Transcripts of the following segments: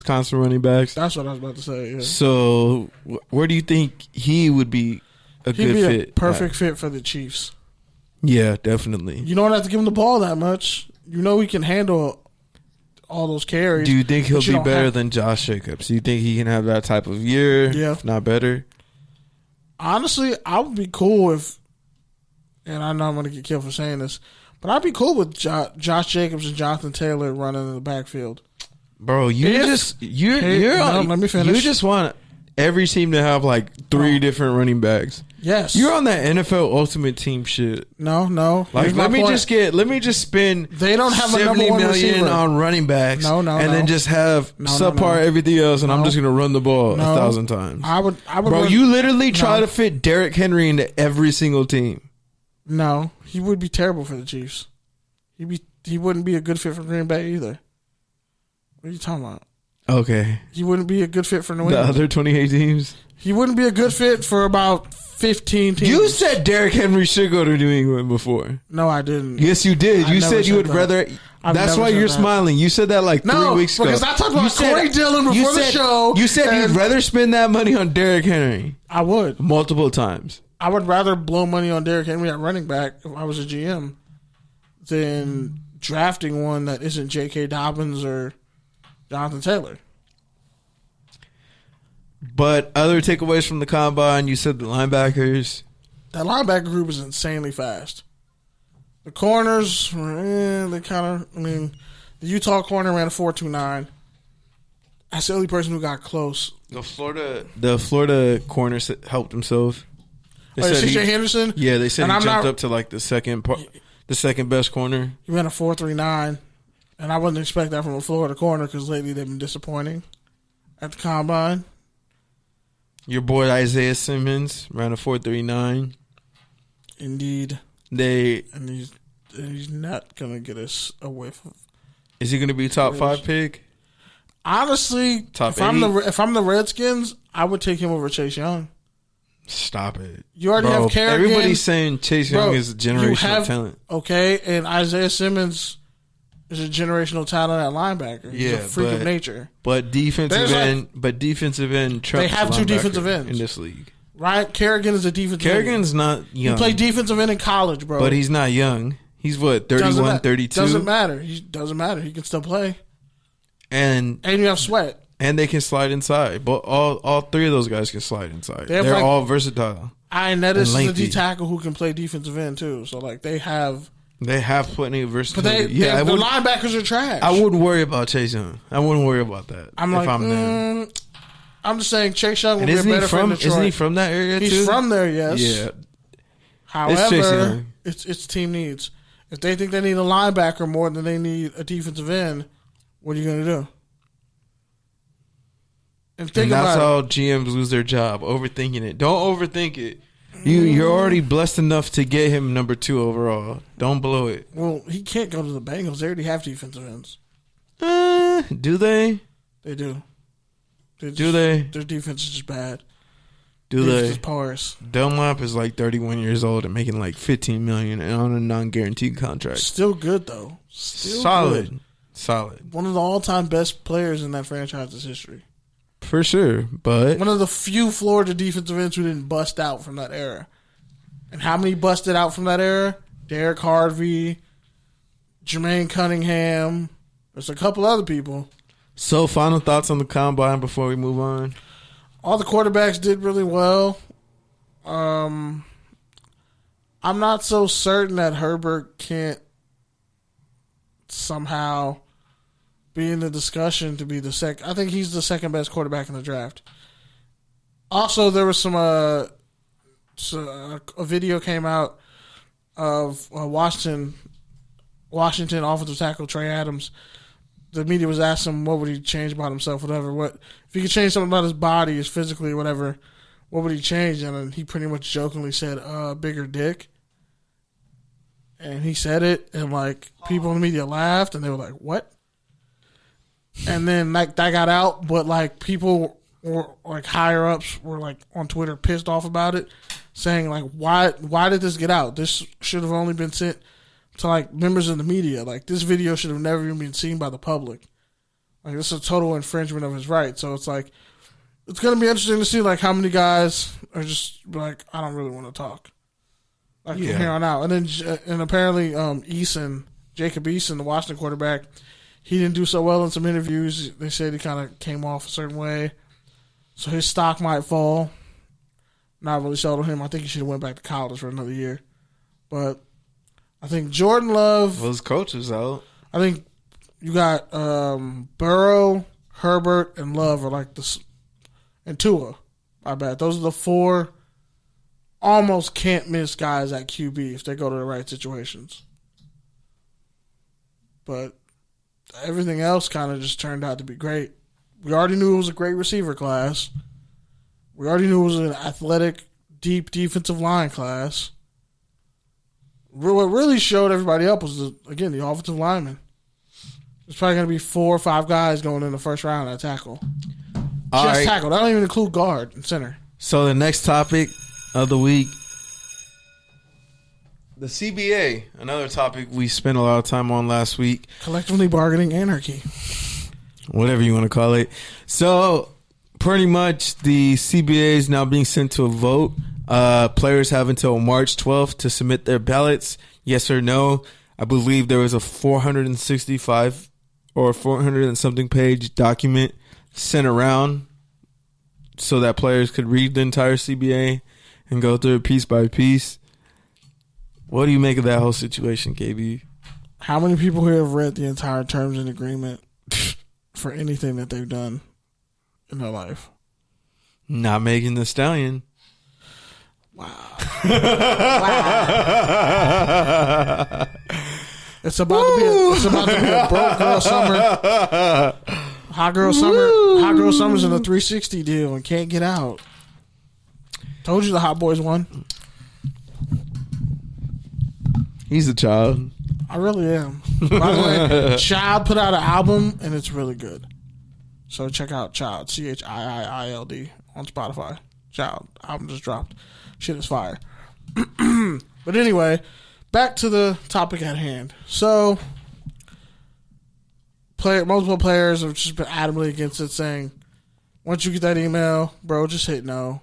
Wisconsin running backs. That's what I was about to say. Yeah. So, where do you think he would be a good fit? A perfect fit for the Chiefs. Yeah, definitely. You don't have to give him the ball that much. You know he can handle all those carries. Do you think he'll be better than Josh Jacobs? Do you think he can have that type of year? Yeah. If not better? Honestly, I would be cool if, and I know I'm going to get killed for saying this, but I'd be cool with Josh Jacobs and Jonathan Taylor running in the backfield. Bro, let me finish. You just want every team to have like 3 different running backs. Yes. You're on that NFL Ultimate Team shit. No. Like let me just spend they don't have $70 million on running backs. And then just have subpar everything else, and I'm just gonna run the ball 1,000 times. I would Bro, you literally try to fit Derrick Henry into every single team. No, he would be terrible for the Chiefs. He wouldn't be a good fit for Green Bay either. What are you talking about? Okay. He wouldn't be a good fit for New England. The other 28 teams? He wouldn't be a good fit for about 15 teams. You said Derrick Henry should go to New England before. No, I didn't. Yes, you did. You said you would rather... That's why you're smiling. You said that like 3 weeks ago. Because I talked about Corey Dillon before the show. You said you'd rather spend that money on Derrick Henry. I would. Multiple times. I would rather blow money on Derrick Henry at running back if I was a GM than drafting one that isn't J.K. Dobbins or Jonathan Taylor. But other takeaways from the combine, you said the linebackers. That linebacker group is insanely fast. The corners, they kind of, the Utah corner ran a 4.29. That's the only person who got close. The Florida corner helped himself. CJ Henderson? Yeah, they said he jumped up to like the second best corner. He ran a 4.39, and I wouldn't expect that from a Florida corner because lately they've been disappointing at the combine. Your boy Isaiah Simmons ran a 4.39. Indeed. And he's not gonna get us a whiff of. Is he gonna be top 5 pick? Honestly, if I'm the Redskins, I would take him over Chase Young. Stop it. You already have Kerrigan. Everybody's saying Chase Young is a generational talent. Okay, and Isaiah Simmons is a generational talent at linebacker. He's a freak of nature. But defensive end. They have 2 defensive ends in this league. Right? Kerrigan is a defensive end. Kerrigan's not young. He played defensive end in college, bro. But he's not young. He's what, 31, 32? Doesn't matter. He can still play. And you have Sweat. And they can slide inside. But all 3 of those guys can slide inside. They're all versatile. And that is the D tackle who can play defensive end too. So like they have plenty of versatility. But the linebackers are trash. I wouldn't worry about Chase Young. I wouldn't worry about that. I'm them. I'm just saying Chase Young would be a better fit in Detroit. Isn't he from that area too? He's from there, yes. Yeah. However, it's team needs. If they think they need a linebacker more than they need a defensive end, what are you going to do? And that's how GMs lose their job, overthinking it. Don't overthink it. You're already blessed enough to get him number 2 overall. Don't blow it. Well, he can't go to the Bengals. They already have defensive ends. Do they? They do. Do they? Their defense is just bad. Do they? Just porous. Dunlap is like 31 years old and making like $15 million on a non-guaranteed contract. Still good though. Solid. One of the all-time best players in that franchise's history. For sure, but one of the few Florida defensive ends who didn't bust out from that era. And how many busted out from that era? Derek Harvey, Jermaine Cunningham. There's a couple other people. So, final thoughts on the combine before we move on? All the quarterbacks did really well. I'm not so certain that Herbert can't somehow be in the discussion to be the second. I think he's the second best quarterback in the draft. Also, there was a video came out of Washington offensive tackle Trey Adams. The media was asking him what would he change about himself, whatever. What if he could change something about his body, his physically, whatever? What would he change? And then he pretty much jokingly said, "Bigger dick." And he said it, and like people in the media laughed, and they were like, "What?" And then like that got out, but like people were like higher ups were like on Twitter pissed off about it, saying like, "Why did this get out? This should have only been sent to like members of the media. Like this video should have never even been seen by the public. Like, this is a total infringement of his rights. So it's like, it's going to be interesting to see, like, how many guys are just like, I don't really want to talk. Like, from here on out. And then, and apparently, Jacob Eason, the Washington quarterback, he didn't do so well in some interviews. They said he kind of came off a certain way. So his stock might fall. Not really sold on him. I think he should have went back to college for another year. But I think Jordan Love. Well, his coach is out. I think you got Burrow, Herbert, and Love are like this, and Tua. I bet those are the 4 almost can't miss guys at QB if they go to the right situations. But everything else kind of just turned out to be great. We already knew it was a great receiver class. We already knew it was an athletic, deep defensive line class. What really showed everybody up was, again, the offensive lineman. There's probably going to be 4 or 5 guys going in the first round at tackle. Just tackle. That don't even include guard and center. So the next topic of the week, the CBA, another topic we spent a lot of time on last week. Collectively bargaining anarchy. Whatever you want to call it. So pretty much the CBA is now being sent to a vote. Players have until March 12th to submit their ballots, yes or no. I believe there was a 465 or 400 and something page document sent around so that players could read the entire CBA and go through it piece by piece. What do you make of that whole situation, KB? How many people here have read the entire terms and agreement for anything that they've done in their life? Not Megan Thee Stallion. Wow. Wow. It's about to be a broke girl summer. Hot girl summer's in a 360 deal and can't get out. Told you the Hot Boys won. He's a child. I really am. By the way, Child put out an album and it's really good. So check out Child, Chiiild, on Spotify. Child album just dropped. Shit is fire. But anyway, back to the topic at hand. So, multiple players have just been adamantly against it, saying, once you get that email, bro, just hit no.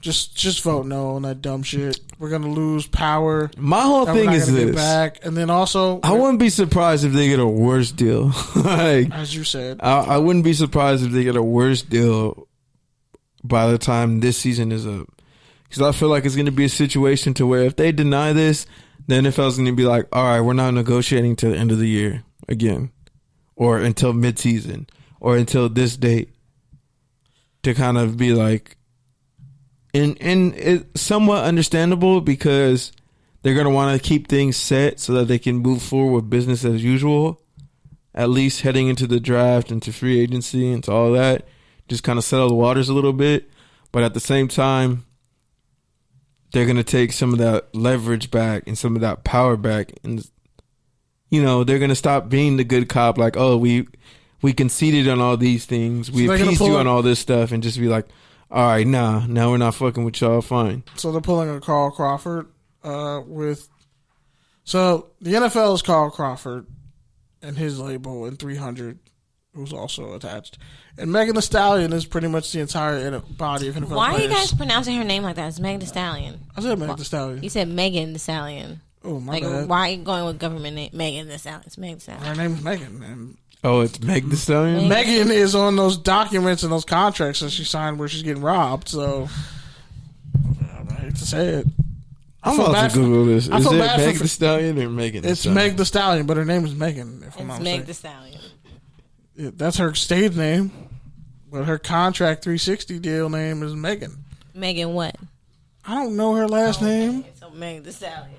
just vote no on that dumb shit. We're gonna lose power. My whole thing is this. Back. And then also, I wouldn't be surprised if they get a worse deal. Like, as you said, I wouldn't be surprised if they get a worse deal by the time this season is up. Because I feel like it's going to be a situation to where if they deny this, the NFL's going to be like, all right, we're not negotiating till the end of the year again, or until midseason, or until this date, to kind of be like, and it's somewhat understandable because they're going to want to keep things set so that they can move forward with business as usual, at least heading into the draft, into free agency, into all that. Just kind of settle the waters a little bit. But at the same time, they're going to take some of that leverage back and some of that power back. And, you know, they're going to stop being the good cop like, oh, we conceded on all these things. We appeased you on all this stuff, and just be like, all right, now we're not fucking with y'all. Fine. So they're pulling a Carl Crawford with. So the NFL is Carl Crawford and his label and 300, who's also attached. And Megan Thee Stallion is pretty much the entire body of NFL Why players. are you guys pronouncing her name like that? It's Megan Thee Stallion. I said Megan Thee Stallion. You said Megan Thee Stallion. Oh, my bad. Why are you going with government name? Megan Thee Stallion. It's Megan Thee Stallion. Her name is Megan. And Oh, it's Meg Thee Stallion? Megan is on those documents and those contracts that she signed where she's getting robbed. So, I hate to say it. I'm about to Google this. Is it Meg Thee Stallion or Megan Thee Stallion? It's Meg Thee Stallion, but her name is Megan. If I'm not It's Meg Thee Stallion. That's her stage name, but her contract 360 deal name is Megan. Megan what? I don't know her last name. Okay, so Megan Thee Stallion.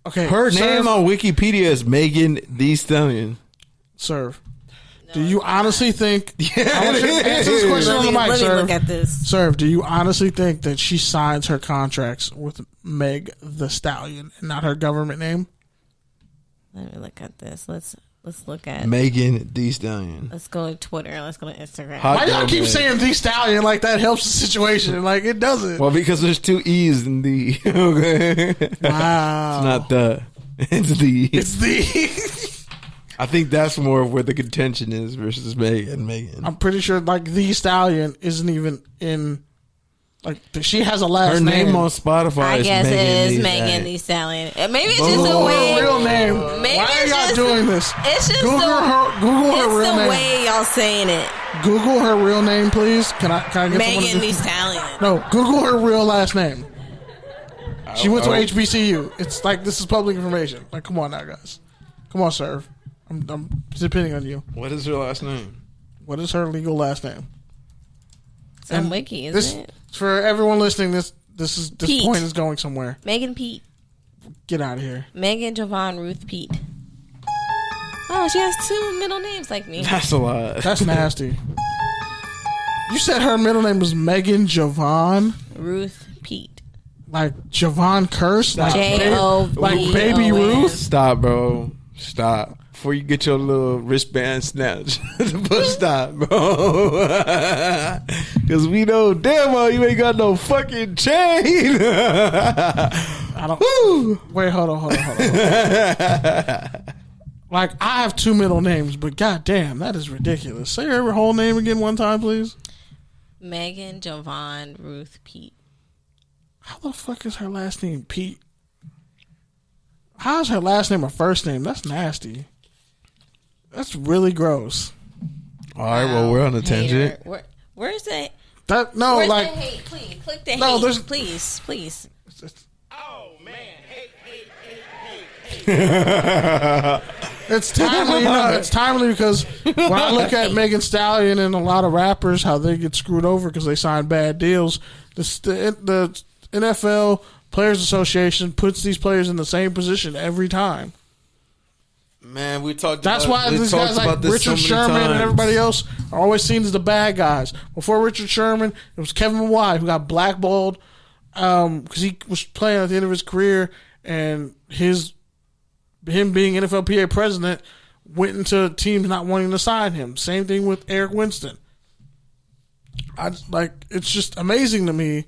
Okay, her name on Wikipedia is Megan Thee Stallion. Serve. No, do you honestly think? Yeah, I want you to answer this question on the mic, Serve. Look at this. Serve. Do you honestly think that she signs her contracts with Meg Thee Stallion and not her government name? Let me look at this. Let's look at Megan Thee Stallion. Let's go to Twitter. Let's go to Instagram. Why y'all keep saying Thee Stallion like that helps the situation? Like it doesn't. Well, because there's 2 E's in the. Okay. Wow. It's not the. It's the. It's the. I think that's more of where the contention is versus Megan. I'm pretty sure like the Stallion isn't even in. Like she has a last name. Her name on Spotify. I guess Megan it is Thee Megan Stallion. Thee Stallion. Maybe it's just Google the way. her real name. Maybe Why are it's y'all just- doing this? It's just Google her real the name. way y'all saying it. Google her real name, please. Can I get someone Megan to Thee Stallion. No, Google her real last name. She went to HBCU. It's like this is public information. Like, come on now, guys. Come on, sir. I'm depending on you. What is her last name? What is her legal last name? It's on Wiki, isn't it? For everyone listening, this Pete. point is going somewhere. Megan Pete. Get out of here. Megan Javon Ruth Pete. Oh, she has 2 middle names like me. That's a lot. That's nasty. You said her middle name was Megan Javon, Ruth Pete. like Javon Curse, like J-O-V-O-N. like Baby Ruth. Stop, bro. Stop. Before you get your little wristband snatched. But stop, bro. Because we know damn well you ain't got no fucking chain. I don't. Woo. Wait, hold on. Like I have 2 middle names, but goddamn, that is ridiculous. Say her whole name again one time, please. Megan Javon Ruth Pete. How the fuck is her last name Pete? How is her last name a first name? That's nasty. That's really gross. All right, well, we're on a tangent. Where's the That no, Where's like the hate? Please click the No, hate. there's- Please. it's timely. No, it's timely because when I look at Megan Stallion and a lot of rappers, how they get screwed over because they sign bad deals. The NFL Players Association puts these players in the same position every time. Man, we talked That's about why these guys like Richard Sherman and everybody else are always seen as the bad guys. Before Richard Sherman, it was Kevin Bouye who got blackballed because he was playing at the end of his career, and him being NFLPA president went into teams not wanting to sign him. Same thing with Eric Winston. It's just amazing to me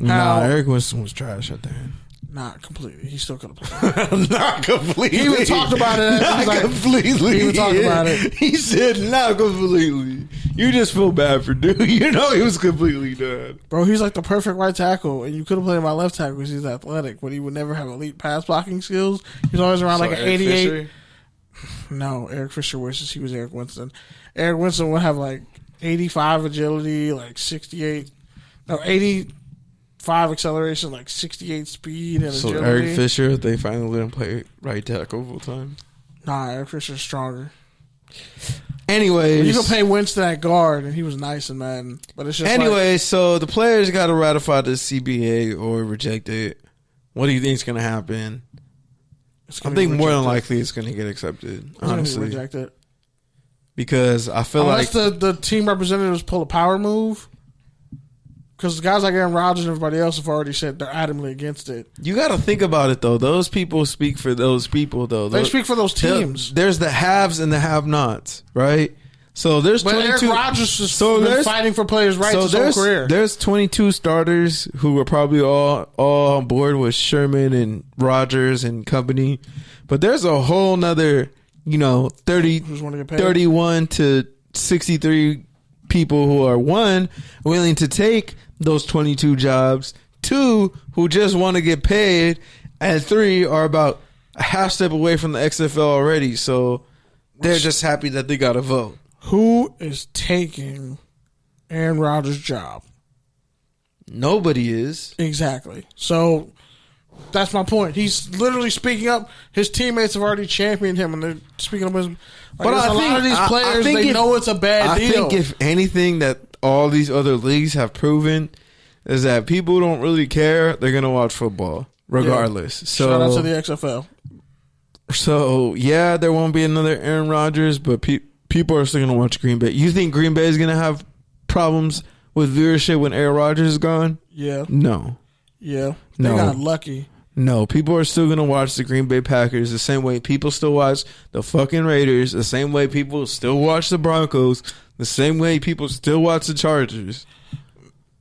how Eric Winston was trash at the end. not completely. He still could have played. Not completely. He even talked about it. Not completely. He even talked about it. He said not completely. You just feel bad for dude. You know he was completely done. Bro, he's like the perfect right tackle, and you could have played him at left tackle because he's athletic, but he would never have elite pass blocking skills. He's always around like an 88. Fisher? No, Eric Fisher wishes he was Eric Winston. Eric Winston would have like 85 agility, like 85 acceleration, like 68 speed and So agility. Eric Fisher, they finally let him play right tackle full time. Nah, Eric Fisher's stronger. Anyways, You can play Winston at guard, and he was nice in Madden. But it's just anyway, so the players got to ratify the CBA or reject it. What do you think is going to happen? I think more than likely it's going to get accepted, honestly, rejected. because I feel Unless like the team representatives pull a power move. Because guys like Aaron Rodgers and everybody else have already said they're adamantly against it. you got to think about it though. Those people speak for those people though. They speak for those teams. There's the haves and the have-nots, right? So there's But 22. Aaron Rodgers has So been there's- fighting for players' rights his whole career. There's 22 starters who are probably all on board with Sherman and Rodgers and company, but there's a whole nother, 30, Just want to get paid. 31 to 63 people who are one willing to take those 22 jobs, two who just want to get paid, and three are about a half step away from the XFL already. So they're just happy that they got a vote. Who is taking Aaron Rodgers' job? Nobody is. Exactly. So that's my point. He's literally speaking up. His teammates have already championed him, and they're speaking up. But a lot of these players, they know it's a bad deal. I think if anything that all these other leagues have proven is that people who don't really care, they're going to watch football regardless. Yeah. So Shout out to the XFL. So, yeah, there won't be another Aaron Rodgers, but people are still going to watch Green Bay. You think Green Bay is going to have problems with viewership when Aaron Rodgers is gone? Yeah. No. Yeah. They No. got lucky. No, people are still going to watch the Green Bay Packers the same way people still watch the fucking Raiders, the same way people still watch the Broncos, the same way people still watch the Chargers.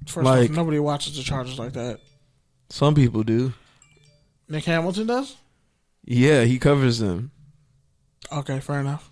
First off, nobody watches the Chargers like that. Some people do. Nick Hamilton does? Yeah, he covers them. Okay, fair enough.